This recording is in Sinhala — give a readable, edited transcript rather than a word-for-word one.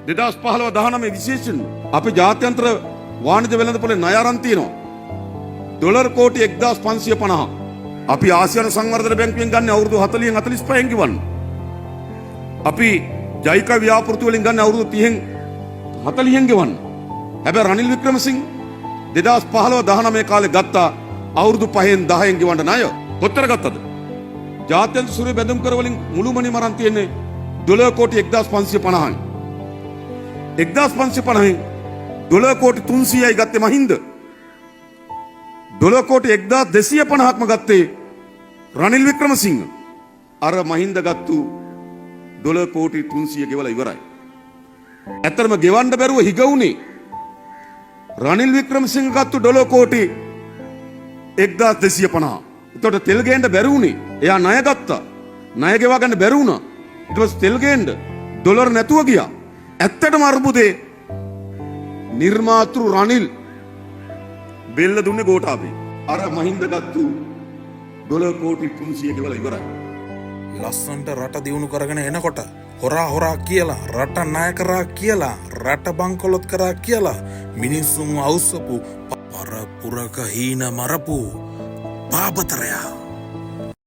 2015 විශේෂයෙන් අපි ජාත්‍යන්තර වාණිජ වෙළඳපොලේ ණය අරන් තියෙනවා. ඩොලර් කෝටි 1550. අපි ආසියානු සංවර්ධන බැංකුවෙන් ගන්න අවුරුදු 40න් 45න් ගෙවන්න. අපි ජයික ව්‍යාපෘති වලින් ගන්න අවුරුදු 30න් 40න් ගෙවන්න. හැබැයි රනිල් වික්‍රමසිංහ 2015-19 කාලේ ගත්තා අවුරුදු 5න් 10න් ගෙවන්න ණය. කොච්චර ගත්තද? ජාත්‍යන්තර සූර්ය බැඳුම් කර වලින් මුළුමනින්ම අරන් තියෙන්නේ ඩොලර් කෝටි 1550න්. 1550න් ඩොලර් කෝටි 300යි ගත්තේ මහින්ද. ඩොලර් කෝටි 1250ක්ම ගත්තේ රනිල් වික්‍රමසිංහ. අර මහින්ද ගත්තු ඩොලර් කෝටි 300 ගෙවලා ඉවරයි. ඇත්තටම ගෙවන්න බැරුව හිගවුනේ රනිල් වික්‍රමසිංහ ගත්තු ඩොලර් කෝටි 1250. එතකොට තෙල් ගේන්න බැරි වුණේ. එයා ණය ගත්තා. ණය ගෙවා ගන්න බැරි වුණා. ඊට පස්සේ තෙල් ගේන්න ඩොලර් නැතුව ගියා. ඇත්තටම අර්බුදේ නිර්මාතෘ රනිල් බෙල්ල දුන්නේ ගෝඨාභය. අර මහින්ද ගත්තු ඩොලර් කෝටි 300 ගෙවලා ඉවරයි. ලස්සන්ට රට දියුණු කරගෙන එනකොට හොරා කියලා රට ණය කරා කියලා රට බංකොලොත් කරා කියලා මිනිස්සුන් අවුස්සපු පරපුරක හීන මරපු පාපතරයා